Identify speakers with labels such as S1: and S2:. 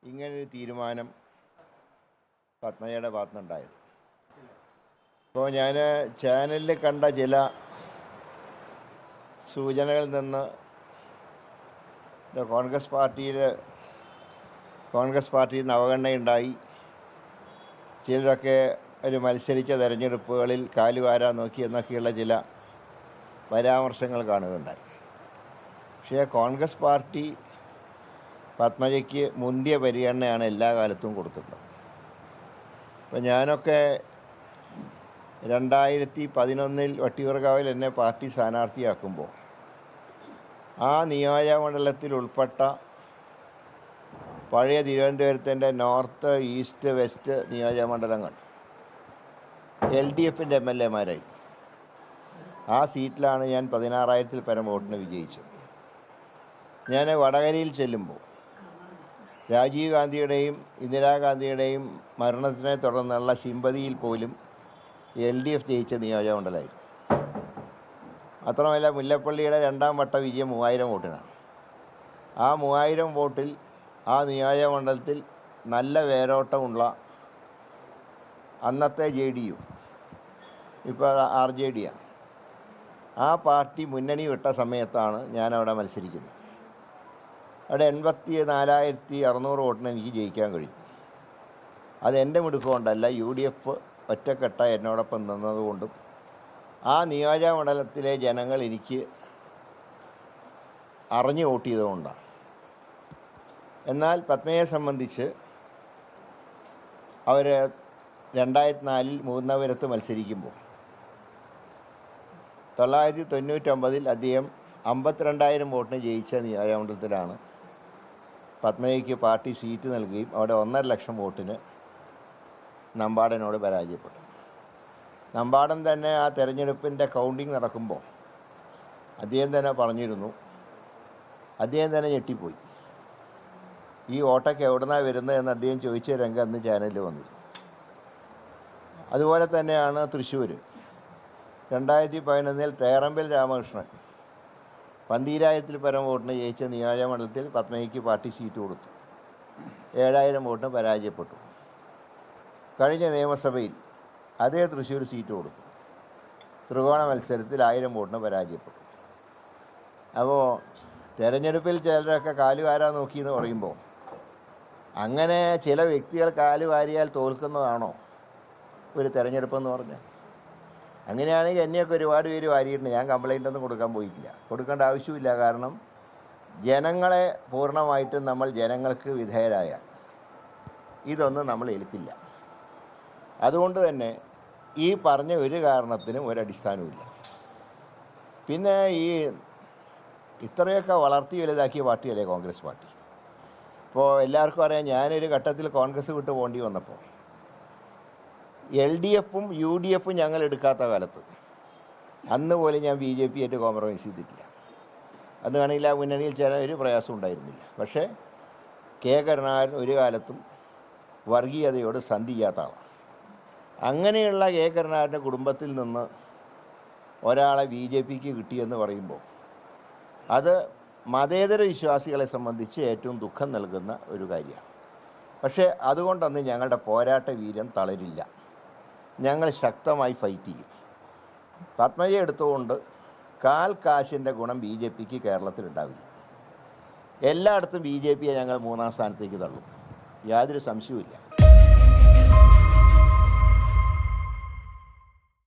S1: ഇങ്ങനൊരു തീരുമാനം പത്മജയുടെ ഭാഗത്തുനിന്നുണ്ടായത്. ഇപ്പോൾ ഞാൻ ചാനലിൽ കണ്ട ചില സൂചനകളിൽ നിന്ന് കോൺഗ്രസ് പാർട്ടിയിൽ അവഗണനയുണ്ടായി, ചിലരൊക്കെ ഒരു മത്സരിച്ച തെരഞ്ഞെടുപ്പുകളിൽ കാലുവാരാൻ നോക്കി എന്നൊക്കെയുള്ള ചില പരാമർശങ്ങൾ കാണുകയുണ്ടായി. പക്ഷേ കോൺഗ്രസ് പാർട്ടി പത്മജയ്ക്ക് മുന്തിയ പരിഗണനയാണ് എല്ലാ കാലത്തും കൊടുത്തിട്ടുള്ളത്. അപ്പോൾ ഞാനൊക്കെ 2011 വട്ടിയൂർക്കാവിൽ എന്നെ പാർട്ടി സ്ഥാനാർത്ഥിയാക്കുമ്പോൾ ആ നിയോജകമണ്ഡലത്തിൽ ഉൾപ്പെട്ട പഴയ തിരുവനന്തപുരത്തിൻ്റെ നോർത്ത്, ഈസ്റ്റ്, വെസ്റ്റ് നിയോജകമണ്ഡലങ്ങൾ LDFൻ്റെ MLA മാരായി. ആ സീറ്റിലാണ് ഞാൻ 16,000-ൽ പരം വോട്ടിന് വിജയിച്ചത്. ഞാൻ വടകരയിൽ ചെല്ലുമ്പോൾ രാജീവ് ഗാന്ധിയുടെയും ഇന്ദിരാഗാന്ധിയുടെയും മരണത്തിനെ തുടർന്നുള്ള സിമ്പതിയിൽ പോലും LDF ജയിച്ച നിയോജകമണ്ഡലമായിരുന്നു. മാത്രമല്ല, മുല്ലപ്പള്ളിയുടെ 2ാം വട്ട വിജയം 3000 വോട്ടിനാണ്. ആ 3000 വോട്ടിൽ ആ നിയോജകമണ്ഡലത്തിൽ നല്ല വേരോട്ടമുള്ള അന്നത്തെ JDU, ഇപ്പോൾ RJD-യാണ്, ആ പാർട്ടി മുന്നണി വിട്ട സമയത്താണ് ഞാനവിടെ മത്സരിക്കുന്നത്. അവിടെ 84,600 വോട്ടിന് എനിക്ക് ജയിക്കാൻ കഴിയും. അത് എൻ്റെ മിടുക്കുകൊണ്ടല്ല, UDF ഒറ്റക്കെട്ട എന്നോടൊപ്പം നിന്നതുകൊണ്ടും ആ നിയോജകമണ്ഡലത്തിലെ ജനങ്ങൾ എനിക്ക് അറിഞ്ഞു വോട്ട് ചെയ്തുകൊണ്ടാണ്. എന്നാൽ പത്മയെ സംബന്ധിച്ച് അവർ 2004-ൽ മൂന്നപുരത്ത് മത്സരിക്കുമ്പോൾ 999-ൽ അദ്ദേഹം 52,000 വോട്ടിന് ജയിച്ച നിയോജകമണ്ഡലത്തിലാണ് പത്മജയ്ക്ക് പാർട്ടി സീറ്റ് നൽകുകയും അവിടെ 1.5 ലക്ഷം വോട്ടിന് നമ്പാടനോട് പരാജയപ്പെട്ടു. നമ്പാടൻ തന്നെ ആ തെരഞ്ഞെടുപ്പിൻ്റെ കൗണ്ടിങ് നടക്കുമ്പോൾ അദ്ദേഹം തന്നെ പറഞ്ഞിരുന്നു, അദ്ദേഹം തന്നെ ഞെട്ടിപ്പോയി, ഈ വോട്ടൊക്കെ എവിടുന്നാണ് വരുന്നത് എന്ന് അദ്ദേഹം ചോദിച്ച രംഗം അന്ന് ചാനലിൽ വന്നിരുന്നു. അതുപോലെ തന്നെയാണ് തൃശ്ശൂർ 2011-ൽ തേറമ്പിൽ രാമകൃഷ്ണൻ 12,000-ൽ പരം വോട്ടിന് ജയിച്ച നിയോജകമണ്ഡലത്തിൽ പത്മജയ്ക്ക് പാർട്ടി സീറ്റ് കൊടുത്തു. 7,000 വോട്ടിന് പരാജയപ്പെട്ടു. കഴിഞ്ഞ നിയമസഭയിൽ അതേ തൃശ്ശൂർ സീറ്റ് കൊടുത്തു. ത്രികോണ മത്സരത്തിൽ 1000 വോട്ടിന് പരാജയപ്പെട്ടു. അപ്പോൾ തെരഞ്ഞെടുപ്പിൽ ചിലരൊക്കെ കാലുവാരാൻ നോക്കിയെന്ന് പറയുമ്പോൾ അങ്ങനെ ചില വ്യക്തികൾ കാലുവാരിയാൽ തോൽക്കുന്നതാണോ ഒരു തെരഞ്ഞെടുപ്പെന്ന് പറഞ്ഞാൽ? അങ്ങനെയാണെങ്കിൽ എന്നെയൊക്കെ ഒരുപാട് പേര് വാരിയിട്ടുണ്ട്. ഞാൻ കംപ്ലൈൻ്റ് ഒന്നും കൊടുക്കാൻ പോയിട്ടില്ല, കൊടുക്കേണ്ട ആവശ്യമില്ല. കാരണം ജനങ്ങളെ പൂർണ്ണമായിട്ടും നമ്മൾ ജനങ്ങൾക്ക് വിധേയരായാൽ ഇതൊന്നും നമ്മൾ ഏൽക്കില്ല. അതുകൊണ്ട് തന്നെ ഈ പറഞ്ഞ ഒരു കാരണത്തിനും ഒരടിസ്ഥാനവുമില്ല. പിന്നെ ഈ ഇത്രയൊക്കെ വളർത്തി വലുതാക്കിയ പാർട്ടിയല്ലേ കോൺഗ്രസ് പാർട്ടി. ഇപ്പോൾ എല്ലാവർക്കും അറിയാം, ഞാനൊരു ഘട്ടത്തിൽ കോൺഗ്രസ് വിട്ട് പോകേണ്ടി വന്നപ്പോൾ LDFും UDFും ഞങ്ങൾ എടുക്കാത്ത കാലത്ത് അന്ന് പോലും ഞാൻ BJP ആയിട്ട് കോംപ്രമൈസ് ചെയ്തിട്ടില്ല. അന്ന് വേണമെങ്കിൽ ആ മുന്നണിയിൽ ചേരാൻ ഒരു പ്രയാസം ഉണ്ടായിരുന്നില്ല. പക്ഷേ കരുണാകരൻ ഒരു കാലത്തും വർഗീയതയോട് സന്ധി ചെയ്യാത്ത ആളാണ്. അങ്ങനെയുള്ള കരുണാകരൻ്റെ കുടുംബത്തിൽ നിന്ന് ഒരാളെ BJPക്ക് കിട്ടിയെന്ന് പറയുമ്പോൾ അത് മതേതര വിശ്വാസികളെ സംബന്ധിച്ച് ഏറ്റവും ദുഃഖം നൽകുന്ന ഒരു കാര്യമാണ്. പക്ഷേ അതുകൊണ്ടൊന്നും ഞങ്ങളുടെ പോരാട്ട വീര്യം തളരില്ല. ഞങ്ങൾ ശക്തമായി ഫൈറ്റ് ചെയ്യും. പത്മജയെ എടുത്തുകൊണ്ട് കാശിൻ്റെ ഗുണം BJPക്ക് കേരളത്തിലുണ്ടാവില്ല. എല്ലായിടത്തും BJPയെ ഞങ്ങൾ 3ാം സ്ഥാനത്തേക്ക് തള്ളും, യാതൊരു സംശയവുമില്ല.